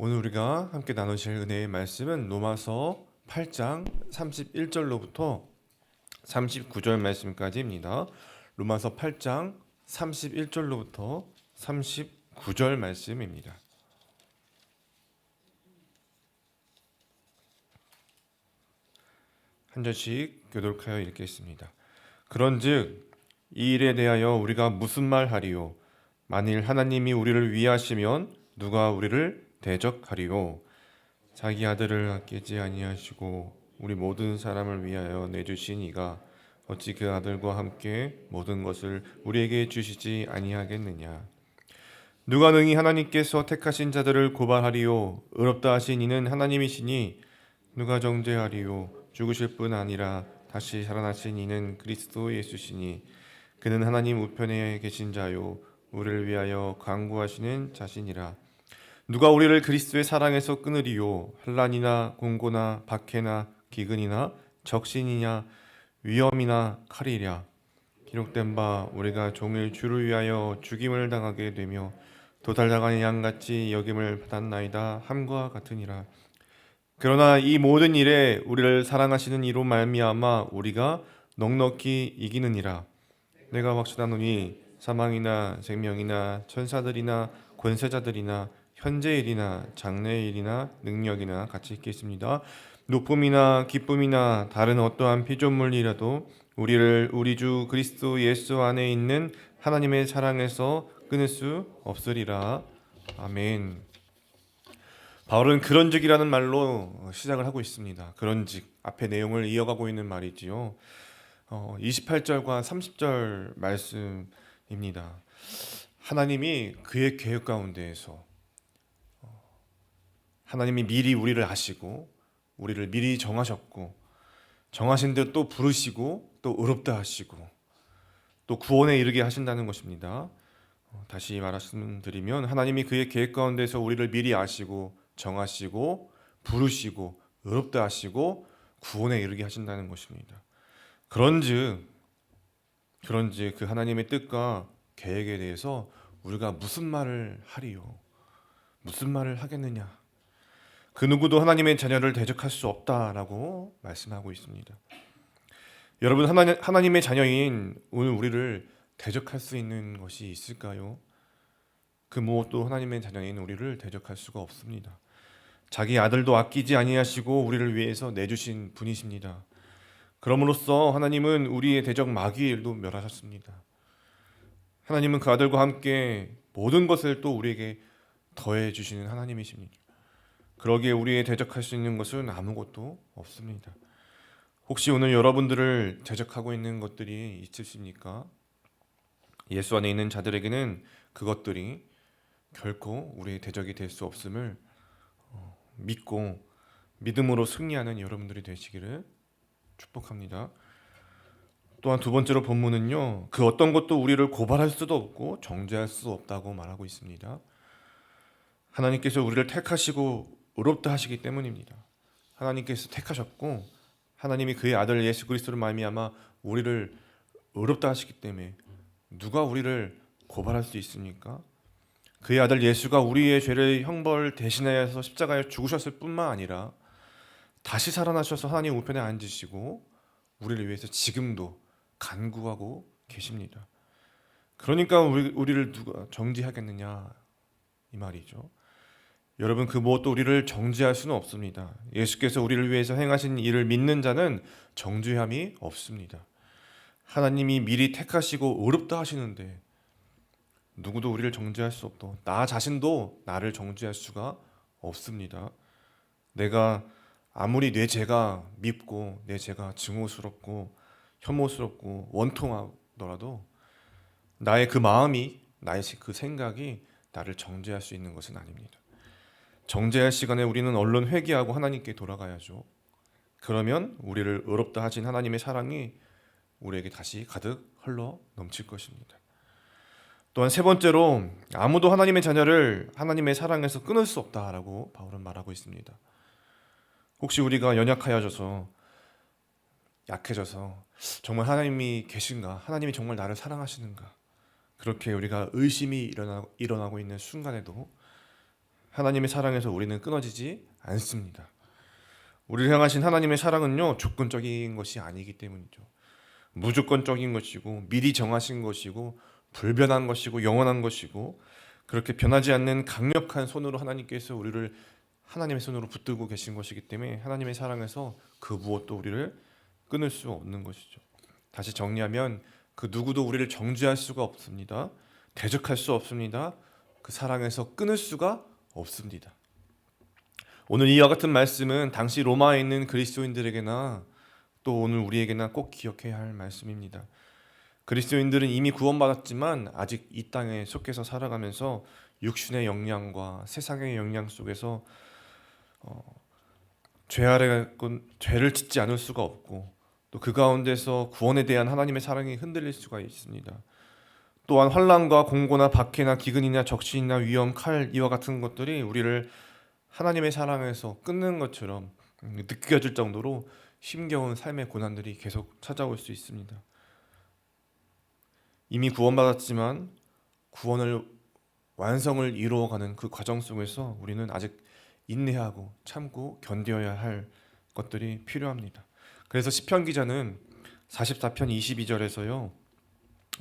오늘 우리가 함께 나누실 은혜의 말씀은 로마서 8장 31절로부터 39절 말씀까지입니다. 로마서 8장 31절로부터 39절 말씀입니다. 한 절씩 교독하여 읽겠습니다. 그런즉 이 일에 대하여 우리가 무슨 말하리요? 만일 하나님이 우리를 위하시면 누가 우리를 대적하리요? 자기 아들을 아끼지 아니하시고 우리 모든 사람을 위하여 내주신 이가 어찌 그 아들과 함께 모든 것을 우리에게 주시지 아니하겠느냐? 누가 능히 하나님께서 택하신 자들을 고발하리요? 의롭다 하신 이는 하나님이시니 누가 정죄하리요? 죽으실 뿐 아니라 다시 살아나신 이는 그리스도 예수시니 그는 하나님 우편에 계신 자요 우리를 위하여 간구하시는 자신이라. 누가 우리를 그리스도의 사랑에서 끊으리요? 환난이나 공고나 박해나 기근이나 적신이냐 위험이나 칼이랴. 기록된 바 우리가 종일 주를 위하여 죽임을 당하게 되며 도달당한 양같이 여김을 받았나이다 함과 같으니라. 그러나 이 모든 일에 우리를 사랑하시는 이로 말미암아 우리가 넉넉히 이기느니라. 내가 확신하노니 사망이나 생명이나 천사들이나 권세자들이나 현재일이나 장래일이나 능력이나 같이 있겠습니다. 높음이나 기쁨이나 다른 어떠한 피조물이라도 우리를 우리 주 그리스도 예수 안에 있는 하나님의 사랑에서 끊을 수 없으리라. 아멘. 바울은 그런즉이라는 말로 시작을 하고 있습니다. 그런즉 앞에 내용을 이어가고 있는 말이지요. 28절과 30절 말씀입니다. 하나님이 그의 계획 가운데에서 하나님이 미리 우리를 아시고 우리를 미리 정하셨고 정하신 대로 또 부르시고 또 의롭다 하시고 또 구원에 이르게 하신다는 것입니다. 다시 말씀드리면 하나님이 그의 계획 가운데서 우리를 미리 아시고 정하시고 부르시고 의롭다 하시고 구원에 이르게 하신다는 것입니다. 그런즉 그 하나님의 뜻과 계획에 대해서 우리가 무슨 말을 하리요? 무슨 말을 하겠느냐? 그 누구도 하나님의 자녀를 대적할 수 없다라고 말씀하고 있습니다. 여러분, 하나님의 자녀인 오늘 우리를 대적할 수 있는 것이 있을까요? 그 무엇도 하나님의 자녀인 우리를 대적할 수가 없습니다. 자기 아들도 아끼지 아니하시고 우리를 위해서 내주신 분이십니다. 그럼으로써 하나님은 우리의 대적 마귀일도 멸하셨습니다. 하나님은 그 아들과 함께 모든 것을 또 우리에게 더해 주시는 하나님이십니다. 그러기에 우리의 대적할 수 있는 것은 아무것도 없습니다. 혹시 오늘 여러분들을 대적하고 있는 것들이 있으십니까? 예수 안에 있는 자들에게는 그것들이 결코 우리의 대적이 될 수 없음을 믿고 믿음으로 승리하는 여러분들이 되시기를 축복합니다. 또한 두 번째로 본문은요, 그 어떤 것도 우리를 고발할 수도 없고 정죄할 수 없다고 말하고 있습니다. 하나님께서 우리를 택하시고 의롭다 하시기 때문입니다. 하나님께서 택하셨고 하나님이 그의 아들 예수 그리스도를 말미암아 우리를 의롭다 하시기 때문에 누가 우리를 고발할 수 있습니까? 그의 아들 예수가 우리의 죄를 형벌 대신하여서 십자가에 죽으셨을 뿐만 아니라 다시 살아나셔서 하나님 우편에 앉으시고 우리를 위해서 지금도 간구하고 계십니다. 그러니까 우리를 누가 정죄하겠느냐 이 말이죠. 여러분, 그 무엇도 우리를 정죄할 수는 없습니다. 예수께서 우리를 위해서 행하신 일을 믿는 자는 정죄함이 없습니다. 하나님이 미리 택하시고 의롭다 하시는데 누구도 우리를 정죄할 수 없고 나 자신도 나를 정죄할 수가 없습니다. 내가 아무리 내 죄가 밉고 내 죄가 증오스럽고 혐오스럽고 원통하더라도 나의 그 마음이 나의 그 생각이 나를 정죄할 수 있는 것은 아닙니다. 정죄할 시간에 우리는 얼른 회개하고 하나님께 돌아가야죠. 그러면 우리를 의롭다 하신 하나님의 사랑이 우리에게 다시 가득 흘러 넘칠 것입니다. 또한 세 번째로 아무도 하나님의 자녀를 하나님의 사랑에서 끊을 수 없다라고 바울은 말하고 있습니다. 혹시 우리가 연약하여져서 약해져서 정말 하나님이 계신가? 하나님이 정말 나를 사랑하시는가? 그렇게 우리가 의심이 일어나고 있는 순간에도 하나님의 사랑에서 우리는 끊어지지 않습니다. 우리를 향하신 하나님의 사랑은요, 조건적인 것이 아니기 때문이죠. 무조건적인 것이고 미리 정하신 것이고 불변한 것이고 영원한 것이고, 그렇게 변하지 않는 강력한 손으로 하나님께서 우리를 하나님의 손으로 붙들고 계신 것이기 때문에 하나님의 사랑에서 그 무엇도 우리를 끊을 수 없는 것이죠. 다시 정리하면 그 누구도 우리를 정죄할 수가 없습니다. 대적할 수 없습니다. 그 사랑에서 끊을 수가 없습니다. 오늘 이와 같은 말씀은 당시 로마에 있는 그리스도인들에게나 또 오늘 우리에게나 꼭 기억해야 할 말씀입니다. 그리스도인들은 이미 구원받았지만 아직 이 땅에 속해서 살아가면서 육신의 영향과 세상의 영향 속에서 죄 아래 죄를 짓지 않을 수가 없고, 또 그 가운데서 구원에 대한 하나님의 사랑이 흔들릴 수가 있습니다. 또한 환난과 공고나 박해나 기근이나 적신이나 위험, 칼, 이와 같은 것들이 우리를 하나님의 사랑에서 끊는 것처럼 느껴질 정도로 힘겨운 삶의 고난들이 계속 찾아올 수 있습니다. 이미 구원받았지만 구원을 완성을 이루어가는 그 과정 속에서 우리는 아직 인내하고 참고 견뎌야 할 것들이 필요합니다. 그래서 시편 기자는 44편 22절에서요,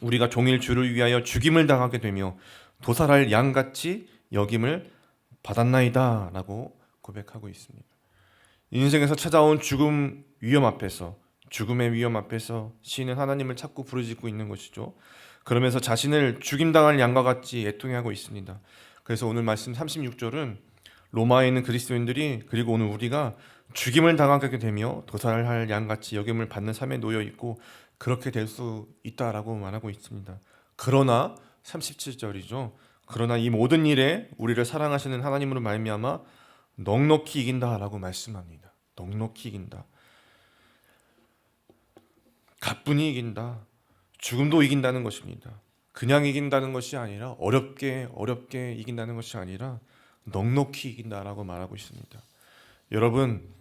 우리가 종일 주를 위하여 죽임을 당하게 되며 도살할 양같이 여김을 받았나이다 라고 고백하고 있습니다. 인생에서 찾아온 죽음 위험 앞에서, 죽음의 위험 앞에서 시인은 하나님을 찾고 부르짖고 있는 것이죠. 그러면서 자신을 죽임당할 양과 같이 애통해하고 있습니다. 그래서 오늘 말씀 36절은 로마에 있는 그리스도인들이, 그리고 오늘 우리가 죽임을 당하게 되며 도살할 양같이 여김을 받는 삶에 놓여 있고 그렇게 될 수 있다라고 말하고 있습니다. 그러나 37절이죠. 그러나 이 모든 일에 우리를 사랑하시는 하나님으로 말미암아 넉넉히 이긴다라고 말씀합니다. 넉넉히 이긴다. 가뿐히 이긴다. 죽음도 이긴다는 것입니다. 그냥 이긴다는 것이 아니라 어렵게 이긴다는 것이 아니라 넉넉히 이긴다라고 말하고 있습니다. 여러분,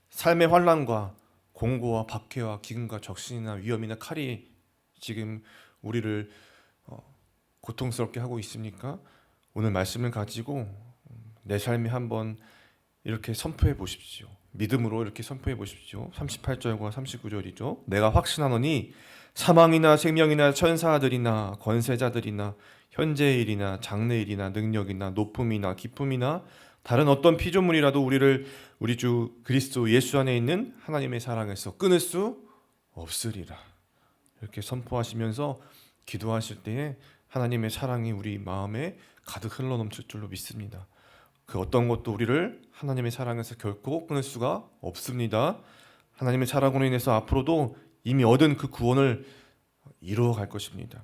삶의 환난과 공고와 박해와 기근과 적신이나 위험이나 칼이 지금 우리를 고통스럽게 하고 있습니까? 오늘 말씀을 가지고 내 삶에 한번 이렇게 선포해 보십시오. 믿음으로 이렇게 선포해 보십시오. 38절과 39절이죠. 내가 확신하노니 사망이나 생명이나 천사들이나 권세자들이나 현재의 일이나 장래의 일이나 능력이나 높음이나 기쁨이나 다른 어떤 피조물이라도 우리를 우리 주 그리스도 예수 안에 있는 하나님의 사랑에서 끊을 수 없으리라. 이렇게 선포하시면서 기도하실 때에 하나님의 사랑이 우리 마음에 가득 흘러넘칠 줄로 믿습니다. 그 어떤 것도 우리를 하나님의 사랑에서 결코 끊을 수가 없습니다. 하나님의 사랑으로 인해서 앞으로도 이미 얻은 그 구원을 이루어갈 것입니다.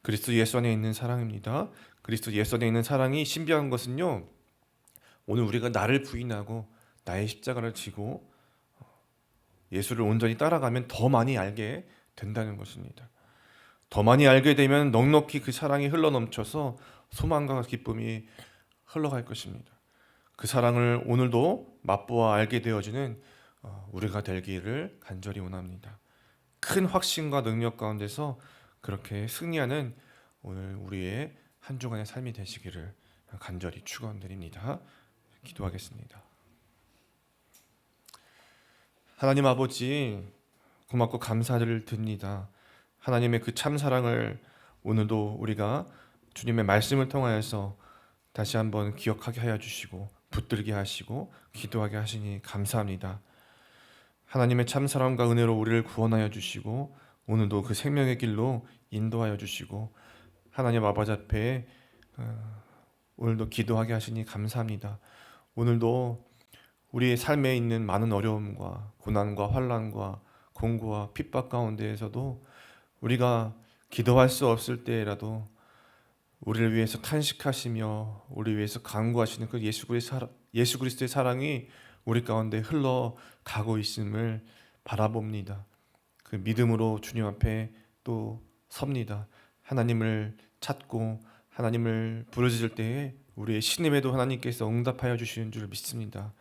그리스도 예수 안에 있는 사랑입니다. 그리스도 예수 안에 있는 사랑이 신비한 것은요, 오늘 우리가 나를 부인하고 나의 십자가를 지고 예수를 온전히 따라가면 더 많이 알게 된다는 것입니다. 더 많이 알게 되면 넉넉히 그 사랑이 흘러넘쳐서 소망과 기쁨이 흘러갈 것입니다. 그 사랑을 오늘도 맛보아 알게 되어지는 우리가 되기를 간절히 원합니다. 큰 확신과 능력 가운데서 그렇게 승리하는 오늘 우리의 한 주간의 삶이 되시기를 간절히 축원드립니다. 기도하겠습니다. 하나님 아버지, 고맙고 감사를 드립니다. 하나님의 그 참 사랑을 오늘도 우리가 주님의 말씀을 통하여서 다시 한번 기억하게 하여 주시고 붙들게 하시고 기도하게 하시니 감사합니다. 하나님의 참 사랑과 은혜로 우리를 구원하여 주시고 오늘도 그 생명의 길로 인도하여 주시고 하나님 아버지 앞에 오늘도 기도하게 하시니 감사합니다. 오늘도 우리의 삶에 있는 많은 어려움과 고난과 환난과 공고와 핍박 가운데에서도 우리가 기도할 수 없을 때라도 우리를 위해서 탄식하시며 우리를 위해서 간구하시는 그 예수 그리스도의 사랑이 우리 가운데 흘러가고 있음을 바라봅니다. 그 믿음으로 주님 앞에 또 섭니다. 하나님을 찾고 하나님을 부르짖을 때에 우리의 신음에도 하나님께서 응답하여 주시는 줄 믿습니다.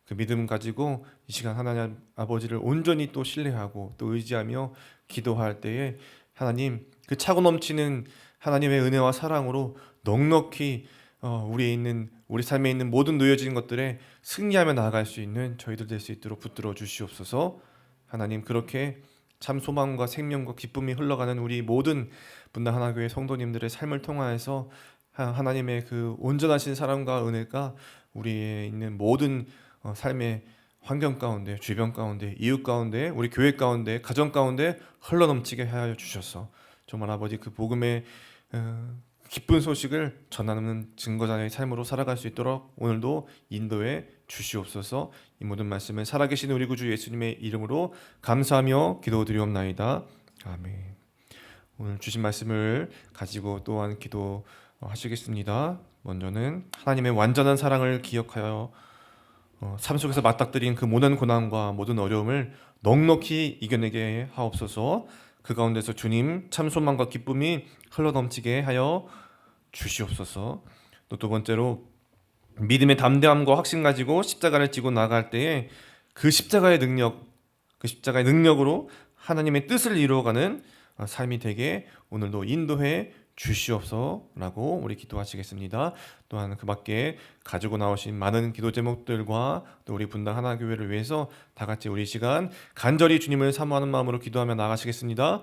그 믿음 가지고 이 시간 하나님 아버지를 온전히 또 신뢰하고 또 의지하며 기도할 때에 하나님 그 차고 넘치는 하나님의 은혜와 사랑으로 넉넉히 우리에 있는 우리 삶에 있는 모든 놓여진 것들에 승리하며 나아갈 수 있는 저희들 될 수 있도록 붙들어 주시옵소서. 하나님, 그렇게 참 소망과 생명과 기쁨이 흘러가는 우리 모든 분당 하나교회 성도님들의 삶을 통하여서 하나님의 그 온전하신 사랑과 은혜가 우리의 있는 모든 삶의 환경 가운데, 주변 가운데, 이웃 가운데, 우리 교회 가운데, 가정 가운데 흘러넘치게 하여 주셔서 정말 아버지 그 복음의 기쁜 소식을 전하는 증거자의 삶으로 살아갈 수 있도록 오늘도 인도해 주시옵소서. 이 모든 말씀을 살아계신 우리 구주 예수님의 이름으로 감사하며 기도드리옵나이다. 아멘. 오늘 주신 말씀을 가지고 또한 기도하시겠습니다. 먼저는 하나님의 완전한 사랑을 기억하여 삶 속에서 맞닥뜨린 그 모든 고난과 모든 어려움을 넉넉히 이겨내게 하옵소서. 그 가운데서 주님 참 소망과 기쁨이 흘러넘치게 하여 주시옵소서. 또 두 번째로 믿음의 담대함과 확신 가지고 십자가를 지고 나갈 때에 그 십자가의 능력으로 하나님의 뜻을 이루어가는 삶이 되게 오늘도 인도해 주시옵소서라고 우리 기도하시겠습니다. 또한 그 밖에 가지고 나오신 많은 기도 제목들과 또 우리 분당 하나교회를 위해서 다 같이 우리 시간 간절히 주님을 사모하는 마음으로 기도하며 나가시겠습니다.